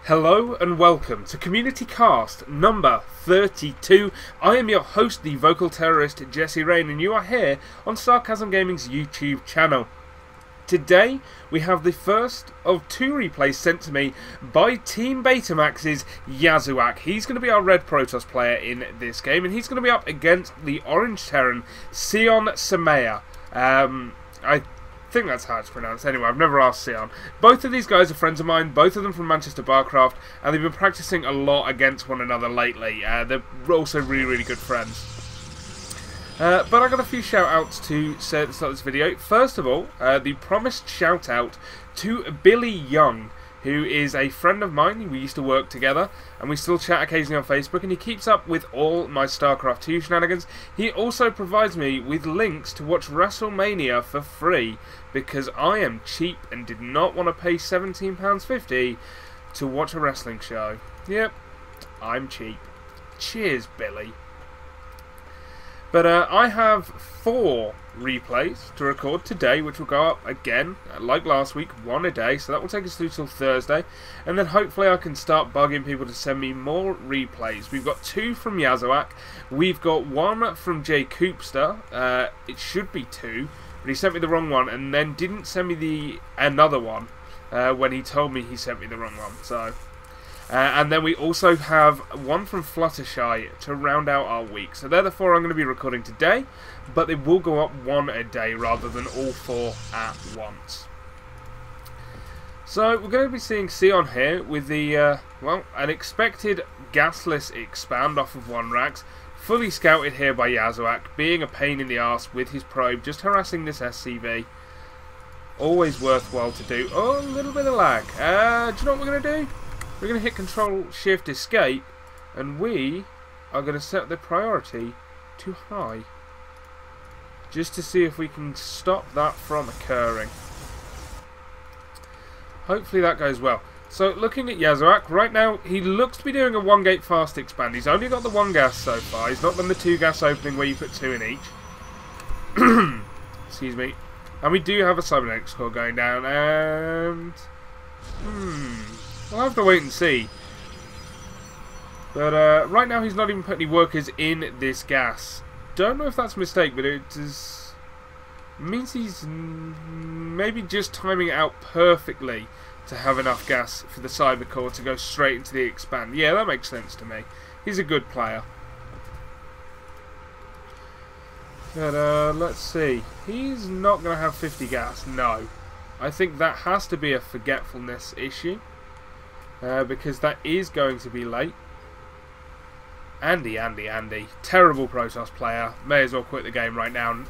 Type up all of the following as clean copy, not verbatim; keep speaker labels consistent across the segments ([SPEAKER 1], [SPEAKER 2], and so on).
[SPEAKER 1] Hello and welcome to Community Cast number 32. I am your host, the vocal terrorist Jesse Rain, and you are here on Sarcasm Gaming's YouTube channel. Today we have the first of two replays sent to me by Team Betamaxx's Yazuac. He's going to be our red Protoss player in this game, and he's going to be up against the orange Terran, Ceonsamea. I think that's how it's pronounced. Anyway, I've never asked Ceon. Both of these guys are friends of mine, both of them from Manchester Barcraft, and they've been practicing a lot against one another lately. They're also really good friends. But I got a few shout-outs to say at the start of this video. First of all, the promised shout-out to Billy Young, who is a friend of mine. We used to work together, and we still chat occasionally on Facebook, and he keeps up with all my StarCraft 2 shenanigans. He also provides me with links to watch WrestleMania for free, because I am cheap and did not want to pay £17.50 to watch a wrestling show. Yep, I'm cheap. Cheers, Billy. But I have 4 replays to record today, which will go up again, like last week, one a day. So that will take us through till Thursday. And then hopefully I can start bugging people to send me more replays. We've got 2 from Yazuac. We've got 1 from Jay Coopster. It should be 2, but he sent me the wrong one and then didn't send me another one when he told me he sent me the wrong one. So... and then we also have 1 from Fluttershy to round out our week. So they're the 4 I'm going to be recording today, but they will go up 1 a day rather than all 4 at once. So we're going to be seeing Ceon here with the, well, an expected gasless expand off of 1 Rax, fully scouted here by Yazuac, being a pain in the arse with his probe, just harassing this SCV. Always worthwhile to do. Oh, a little bit of lag. Do you know what we're going to do? We're going to hit Control-Shift-Escape, and we are going to set the priority to high, just to see if we can stop that from occurring. Hopefully that goes well. So looking at Yazuac, right now he looks to be doing a 1-gate fast expand. He's only got the 1 gas so far. He's not done the 2 gas opening where you put 2 in each. Excuse me. And we do have a cybernetics core going down, and... we'll have to wait and see. But right now he's not even putting any workers in this gas. Don't know if that's a mistake, but it means he's maybe just timing it out perfectly to have enough gas for the cyber core to go straight into the expand. Yeah, that makes sense to me. He's a good player. But let's see. He's not going to have 50 gas. No. I think that has to be a forgetfulness issue. Because that is going to be late. Andy. Terrible Protoss player. May as well quit the game right now.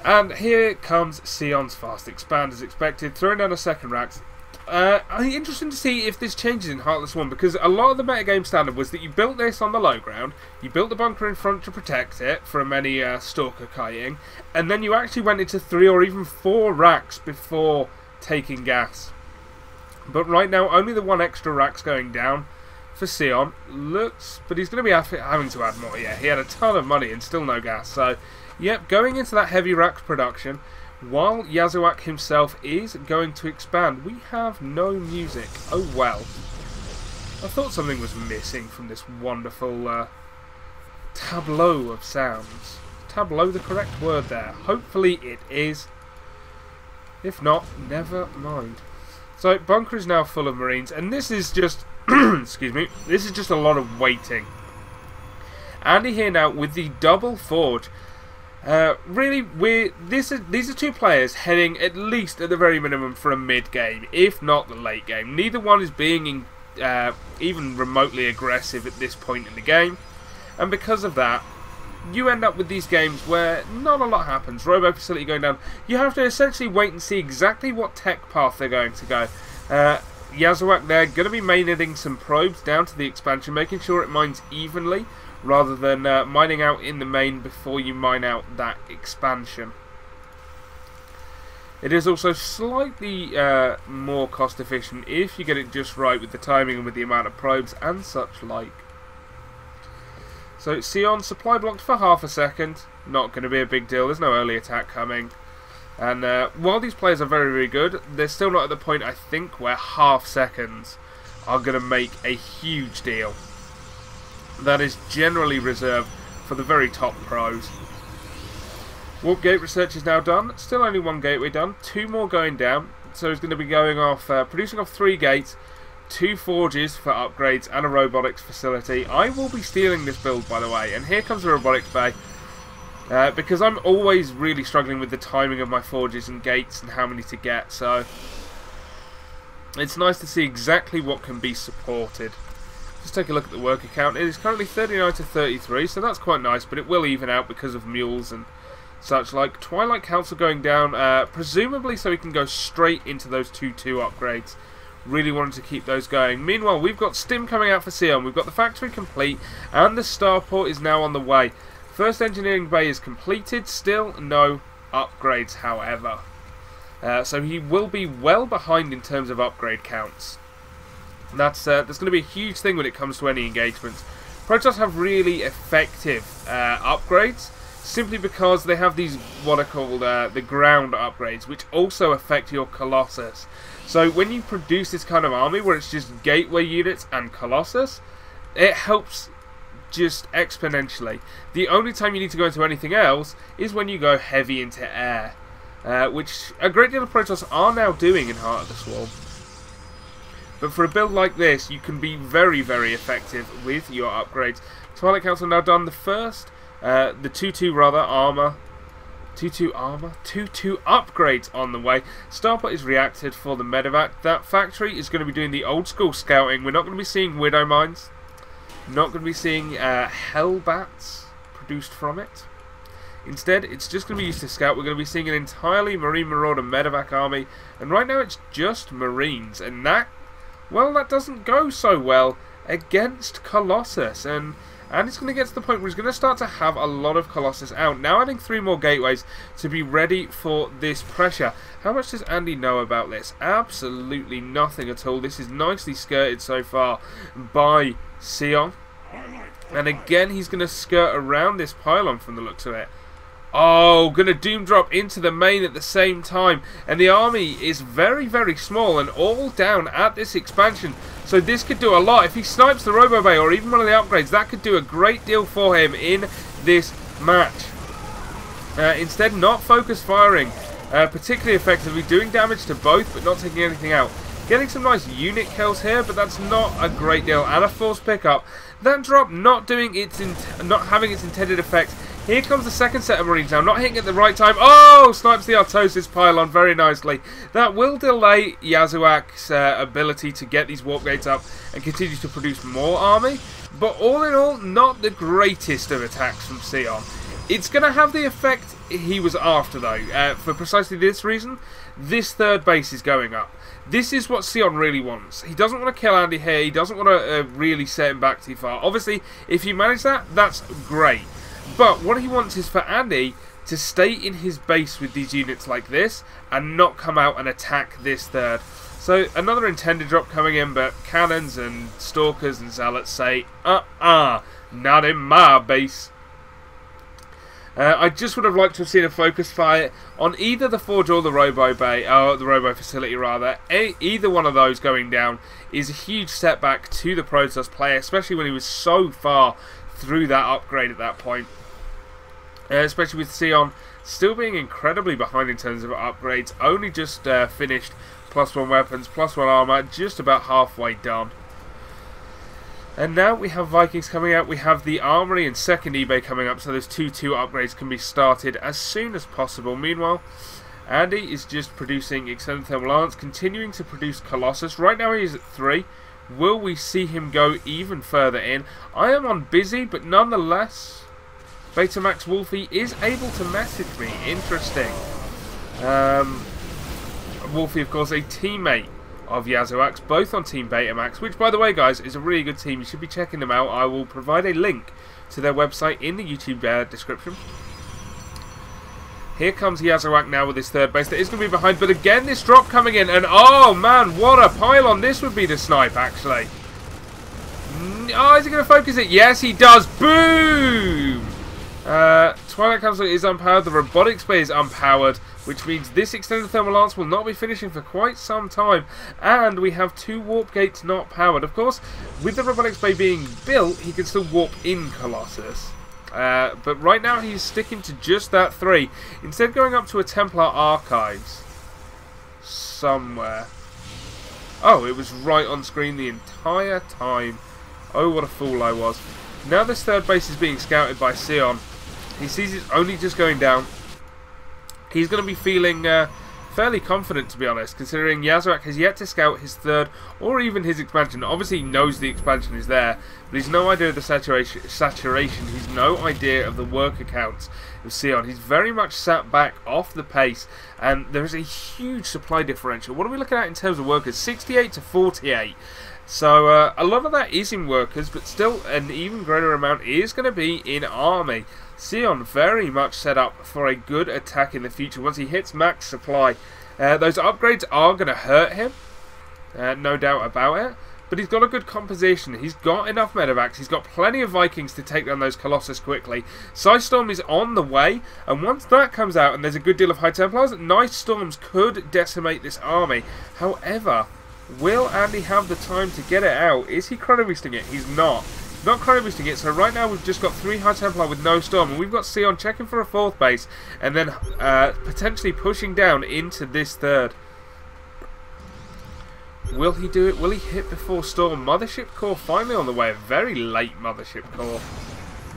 [SPEAKER 1] And here comes Ceon's fast expand as expected. Throwing down a 2nd Rax. Interesting to see if this changes in Heartless 1, because a lot of the metagame standard was that you built this on the low ground, you built the bunker in front to protect it from any stalker kiting, and then you actually went into 3 or even 4 racks before taking gas. But right now, only the 1 extra rack's going down for Ceon. Looks, but he's going to be having to add more. Yeah, he had a ton of money and still no gas. So, yep, going into that heavy rack production, while Yazuac himself is going to expand. We have no music. Oh well. I thought something was missing from this wonderful tableau of sounds. Tableau, the correct word there. Hopefully it is. If not, never mind. So, bunker is now full of Marines, and this is just, excuse me, this is just a lot of waiting. Andy here now with the double forge. Really, these are 2 players heading at least at the very minimum for a mid-game, if not the late game. Neither one is being even remotely aggressive at this point in the game, and because of that, you end up with these games where not a lot happens. Robo facility going down. You have to essentially wait and see exactly what tech path they're going to go. Yazuac there, going to be maining some probes down to the expansion, making sure it mines evenly, rather than mining out in the main before you mine out that expansion. It is also slightly more cost efficient if you get it just right with the timing and with the amount of probes and such like. So Ceon supply blocked for half a second. Not going to be a big deal. There's no early attack coming. And while these players are very, very good, they're still not at the point, I think, where half seconds are going to make a huge deal. That is generally reserved for the very top pros. Warp gate research is now done. Still only one gateway done. 2 more going down. So he's going to be going off, producing off 3 gates, 2 forges for upgrades, and a robotics facility. I will be stealing this build, by the way. And here comes the robotics bay. Because I'm always really struggling with the timing of my forges and gates and how many to get. So it's nice to see exactly what can be supported. Just take a look at the worker count. It is currently 39 to 33, so that's quite nice. But it will even out because of mules and such like. Twilight Council going down, presumably so we can go straight into those 2-2 upgrades. Really wanted to keep those going. Meanwhile, we've got Stim coming out for Ceon. We've got the factory complete, and the starport is now on the way. First engineering bay is completed. Still no upgrades, however. So he will be well behind in terms of upgrade counts. That's going to be a huge thing when it comes to any engagements. Protoss have really effective upgrades, simply because they have these, what are called the ground upgrades, which also affect your Colossus. So when you produce this kind of army, where it's just gateway units and Colossus, it helps just exponentially. The only time you need to go into anything else is when you go heavy into air, which a great deal of Protoss are now doing in Heart of the Swarm. But for a build like this, you can be very, very effective with your upgrades. Twilight Council now done the first. The 2-2 rather, armor. 2-2 armor? 2-2 upgrades on the way. Starport is reacted for the medevac. That factory is going to be doing the old school scouting. We're not going to be seeing Widow Mines. Not going to be seeing Hellbats produced from it. Instead, it's just going to be used to scout. We're going to be seeing an entirely Marine Marauder medevac army. And right now it's just Marines. And that, well, that doesn't go so well against Colossus. And it's going to get to the point where he's going to start to have a lot of Colossus out. Now adding 3 more gateways to be ready for this pressure. How much does Andy know about this? Absolutely nothing at all. This is nicely skirted so far by Ceon. And again, he's going to skirt around this pylon from the looks of it. Oh, going to doom drop into the main at the same time. And the army is very, very small and all down at this expansion. So this could do a lot. If he snipes the Robo Bay or even one of the upgrades, that could do a great deal for him in this match. Instead, not focus firing. Particularly effectively, doing damage to both but not taking anything out. Getting some nice unit kills here, but that's not a great deal. And a forced pickup. That drop not having its intended effect. Here comes the second set of Marines now, not hitting at the right time. Oh, snipes the Artosis pylon very nicely. That will delay Yazuac's ability to get these warp gates up and continue to produce more army. But all in all, not the greatest of attacks from Ceon. It's going to have the effect he was after, though. For precisely this reason, this third base is going up. This is what Ceon really wants. He doesn't want to kill Andy here. He doesn't want to really set him back too far. Obviously, if you manage that, that's great. But what he wants is for Andy to stay in his base with these units like this and not come out and attack this third. So another intended drop coming in, but cannons and stalkers and zealots say, not in my base. I just would have liked to have seen a focus fire on either the forge or the Robo Bay, the Robo facility rather. Either one of those going down is a huge setback to the Protoss player, especially when he was so far through that upgrade at that point. Especially with Ceon still being incredibly behind in terms of upgrades. Only just finished +1 weapons, +1 armor, just about halfway done. And now we have Vikings coming out. We have the Armory and second eBay coming up, so those 2-2 upgrades can be started as soon as possible. Meanwhile, Andy is just producing Extended Thermal Lance, continuing to produce Colossus. Right now he is at 3. Will we see him go even further in? I am on busy, but nonetheless, Betamaxx Wolfie is able to message me. Interesting. Wolfie, of course, a teammate of Yazuac's, both on Team Betamaxx, which, by the way, guys, is a really good team. You should be checking them out. I will provide a link to their website in the YouTube description. Here comes Yazuac now with his third base. That is going to be behind, but again, this drop coming in, and oh man, what a pylon this would be to snipe, actually. Oh, is he going to focus it? Yes, he does. Boom! Twilight Council is unpowered. The robotics bay is unpowered. which means this extended thermal lance will not be finishing for quite some time, and we have 2 warp gates not powered. Of course, with the robotics bay being built, he can still warp in Colossus. But right now he's sticking to just that 3, instead going up to a Templar Archives somewhere. Oh, it was right on screen the entire time. Oh, what a fool I was. Now this third base is being scouted by Ceon. He sees it's only just going down. He's going to be feeling fairly confident, to be honest, considering Yazuac has yet to scout his third or even his expansion. Obviously he knows the expansion is there, but he's no idea of the saturation. He's no idea of the worker counts of Ceon. He's very much sat back off the pace, and there is a huge supply differential. What are we looking at in terms of workers? 68 to 48. So a lot of that is in workers, but still an even greater amount is going to be in army. Ceon very much set up for a good attack in the future once he hits max supply. Those upgrades are going to hurt him, no doubt about it, but he's got a good composition. He's got enough Betamaxx, he's got plenty of Vikings to take down those Colossus quickly. Size Storm is on the way, and once that comes out and there's a good deal of High Templars, nice storms could decimate this army. However, will Andy have the time to get it out? Is he chrono boosting it? He's not. Not chrono boosting it, so right now we've just got 3 High Templar with no storm, and we've got Ceon checking for a 4th base, and then potentially pushing down into this 3rd. Will he do it? Will he hit before storm? Mothership Core finally on the way, a very late Mothership Core.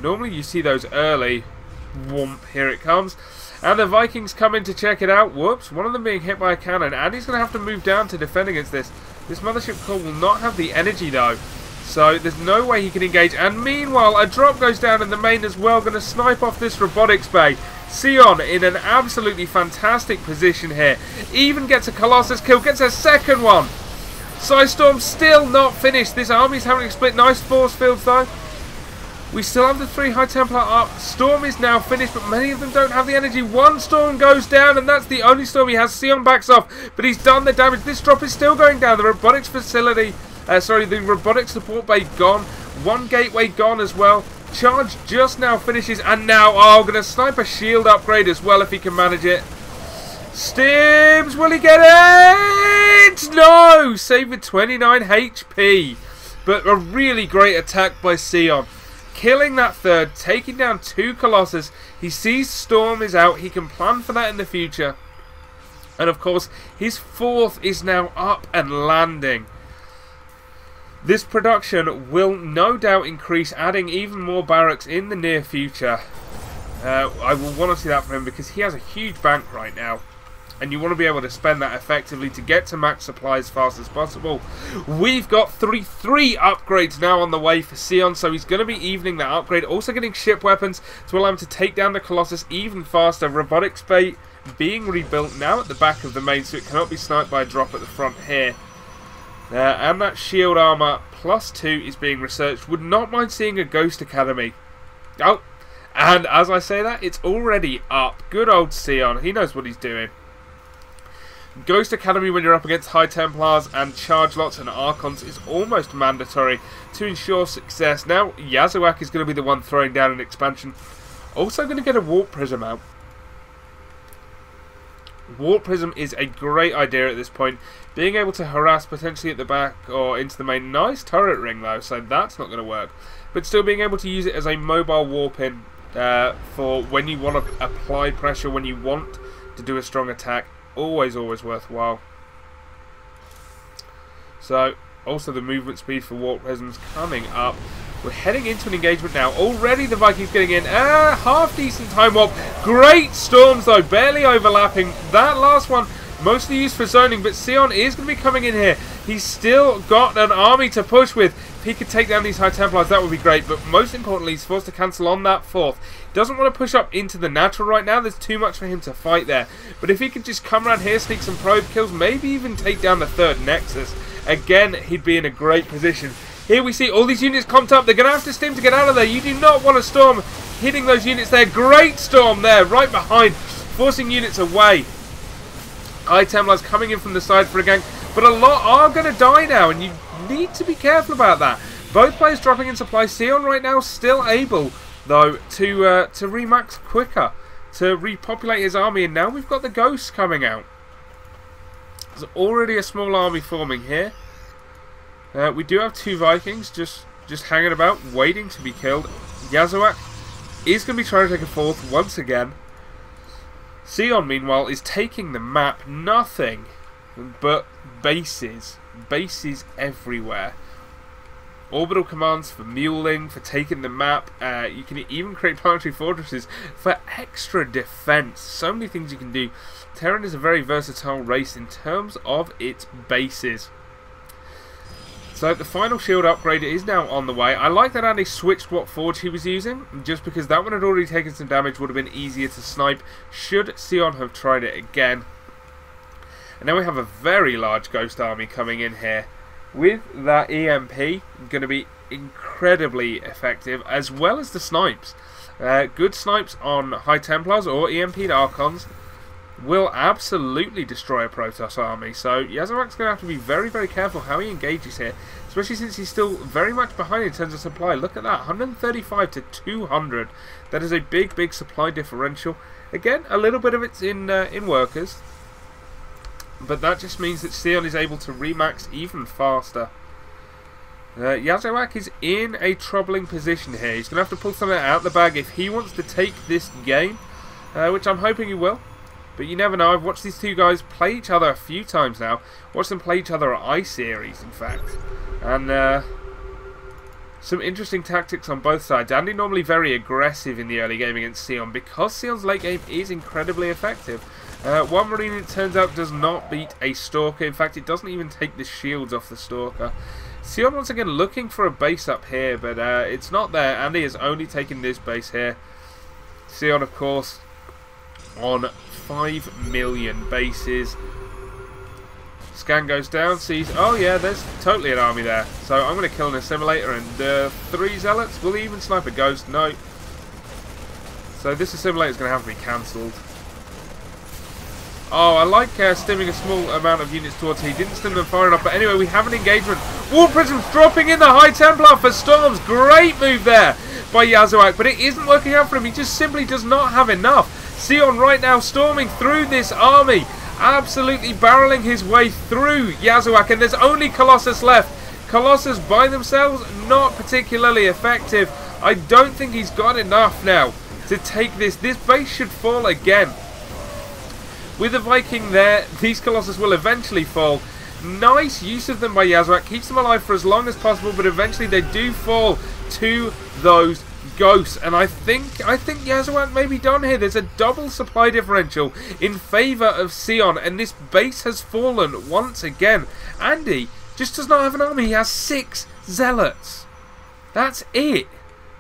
[SPEAKER 1] Normally you see those early. Whoomp, here it comes. And the Vikings come in to check it out. Whoops, one of them being hit by a cannon. Andy's going to have to move down to defend against this. This Mothership Core will not have the energy though, so there's no way he can engage. And meanwhile, a drop goes down in the main as well, going to snipe off this robotics bay. Ceon in an absolutely fantastic position here. Even gets a Colossus kill, gets a 2nd one. Psystorm still not finished. This army's having a split. Nice force fields though. We still have the 3 High Templar up. Storm is now finished, but many of them don't have the energy. 1 storm goes down, and that's the only storm he has. Ceon backs off, but he's done the damage. This drop is still going down. The robotics facility, the robotics support bay gone. 1 gateway gone as well. Charge just now finishes, and now, going to snipe a shield upgrade as well if he can manage it. Stims, will he get it? No! Save with 29 HP. But a really great attack by Ceon. Killing that 3rd, taking down 2 Colossus. He sees Storm is out. He can plan for that in the future. And of course, his 4th is now up and landing. This production will no doubt increase, adding even more barracks in the near future. I will want to see that for him because he has a huge bank right now. And you want to be able to spend that effectively to get to max supply as fast as possible. We've got three upgrades now on the way for Ceon, so he's going to be evening that upgrade. Also getting ship weapons to allow him to take down the Colossus even faster. Robotics bay being rebuilt now at the back of the main, so it cannot be sniped by a drop at the front here. And that shield armor +2 is being researched. Would not mind seeing a Ghost Academy. Oh, and as I say that, it's already up. Good old Ceon, he knows what he's doing. Ghost Academy when you're up against High Templars and Charge Lots and Archons is almost mandatory to ensure success. Now Yazuac is going to be the one throwing down an expansion. Also going to get a Warp Prism out. Warp Prism is a great idea at this point. Being able to harass potentially at the back or into the main. Nice turret ring though, so that's not going to work. But still being able to use it as a mobile warp-in for when you want to apply pressure, when you want to do a strong attack. Always worthwhile. So, also the movement speed for Warp Prisms coming up. We're heading into an engagement now. Already the Vikings getting in. Half decent time warp. Great storms though, barely overlapping. That last one mostly used for zoning, but Ceon is going to be coming in here. He's still got an army to push with. If he could take down these High Templars, that would be great. But most importantly, he's forced to cancel on that 4th. Doesn't want to push up into the natural right now. There's too much for him to fight there. But if he could just come around here, sneak some probe kills, maybe even take down the 3rd Nexus, again, he'd be in a great position. Here we see all these units comped up. They're going to have to stim to get out of there. You do not want a storm hitting those units there. Great storm there, right behind, forcing units away. High Templars coming in from the side for a gank. But a lot are going to die now, and you need to be careful about that. Both players dropping in supply. Ceon right now still able, though, to remax quicker to repopulate his army, and now we've got the ghosts coming out. There's already a small army forming here. We do have 2 Vikings just hanging about, waiting to be killed. Yazuac is going to be trying to take a 4th once again. Ceon, meanwhile, is taking the map. Nothing but bases. Bases everywhere. Orbital commands for muling, for taking the map. You can even create planetary fortresses for extra defense. So many things you can do. Terran is a very versatile race in terms of its bases. So the final shield upgrade is now on the way. I like that Andy switched what forge he was using, just because that one had already taken some damage, would have been easier to snipe should Ceon have tried it again. And now we have a very large ghost army coming in here. With that EMP, going to be incredibly effective, as well as the snipes. Good snipes on High Templars or EMP'd Archons will absolutely destroy a Protoss army. So Yazuac's going to have to be very, very careful how he engages here, especially since he's still very much behind in terms of supply. Look at that, 135 to 200. That is a big, big supply differential. Again, a little bit of it's in workers, but that just means that Ceon is able to remax even faster. Yazuac is in a troubling position here. He's going to have to pull something out of the bag if he wants to take this game, which I'm hoping he will. But you never know. I've watched these 2 guys play each other a few times now. Watched them play each other at I-Series, in fact. And some interesting tactics on both sides. Andy normally very aggressive in the early game against Ceon, because Ceon's late game is incredibly effective. One Marine, it turns out, does not beat a Stalker. In fact, it doesn't even take the shields off the Stalker. Ceon once again looking for a base up here, but it's not there. Andy has only taken this base here. Ceon, of course, on 5 million bases. Scan goes down, sees, oh yeah, there's totally an army there. So I'm going to kill an assimilator and 3 zealots. Will he even snipe a ghost? No. So this assimilator is going to have to be cancelled. Oh, I like stimming a small amount of units towards here. He didn't stim them far enough, but anyway, we have an engagement. War Prisms dropping in the High Templar for Storms. Great move there by Yazuac, but it isn't working out for him. He just simply does not have enough. Ceon right now storming through this army, absolutely barreling his way through Yazuac, and there's only Colossus left. Colossus by themselves, not particularly effective. I don't think he's got enough now to take this. This base should fall again. With the Viking there, these Colossus will eventually fall. Nice use of them by Yazuac. Keeps them alive for as long as possible, but eventually they do fall to those ghosts. And I think Yazuac may be done here. There's a double supply differential in favour of Ceon, and this base has fallen once again. Andy just does not have an army. He has 6 zealots. That's it.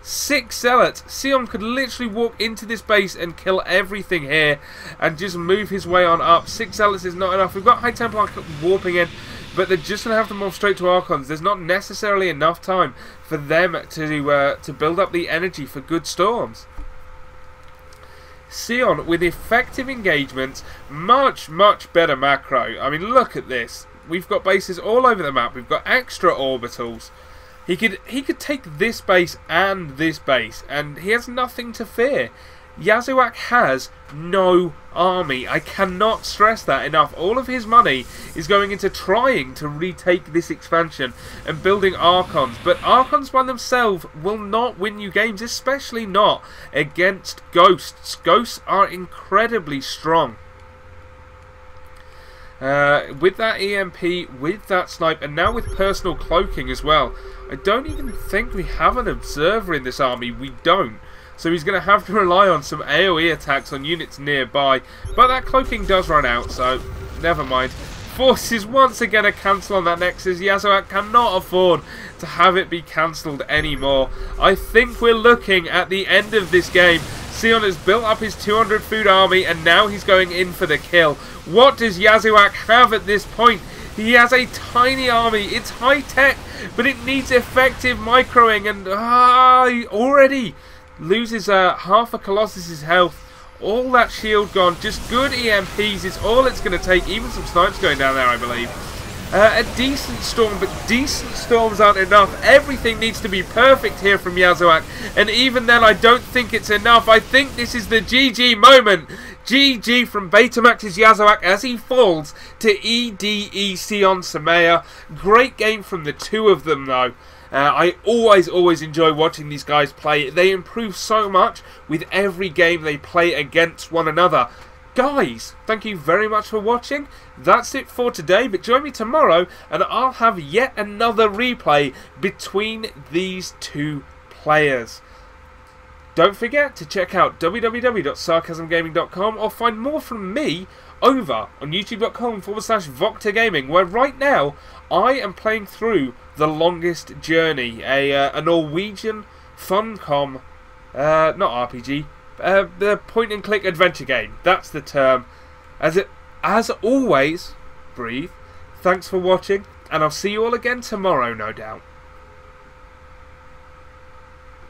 [SPEAKER 1] 6 zealots. Ceon could literally walk into this base and kill everything here and just move his way on up. 6 zealots is not enough. We've got High Templar warping in, but they're just going to have to move straight to Archons. There's not necessarily enough time for them to build up the energy for good storms. Ceon, with effective engagements, much, much better macro. I mean, look at this. We've got bases all over the map. We've got extra orbitals. He could take this base and this base, and he has nothing to fear. Yazuac has no army. I cannot stress that enough. All of his money is going into trying to retake this expansion and building Archons. But Archons by themselves will not win you games, especially not against Ghosts. Ghosts are incredibly strong. With that EMP, with that snipe, and now with personal cloaking as well. I don't even think we have an observer in this army. We don't. So he's going to have to rely on some AoE attacks on units nearby. But that cloaking does run out, so never mind. Forces once again a cancel on that Nexus. Yazuac cannot afford to have it be cancelled anymore. I think we're looking at the end of this game. Ceon has built up his 200 food army, and now he's going in for the kill. What does Yazuac have at this point? He has a tiny army. It's high tech, but it needs effective microing, and he already loses half a Colossus's health. All that shield gone. Just good EMPs is all it's going to take. Even some snipes going down there, I believe. A decent storm, but decent storms aren't enough. Everything needs to be perfect here from Yazuac, and even then I don't think it's enough. I think this is the GG moment. GG from Betamaxx's Yazuac as he falls to EDE Ceonsamea. Great game from the two of them though. I always enjoy watching these guys play. They improve so much with every game they play against one another. Guys, thank you very much for watching. That's it for today, but join me tomorrow and I'll have yet another replay between these two players. Don't forget to check out www.sarcasmgaming.com or find more from me over on youtube.com/VoctorGaming, where right now I am playing through The Longest Journey, a Norwegian Funcom, not RPG, the point-and-click adventure game. That's the term. As always, breathe. Thanks for watching, and I'll see you all again tomorrow, no doubt.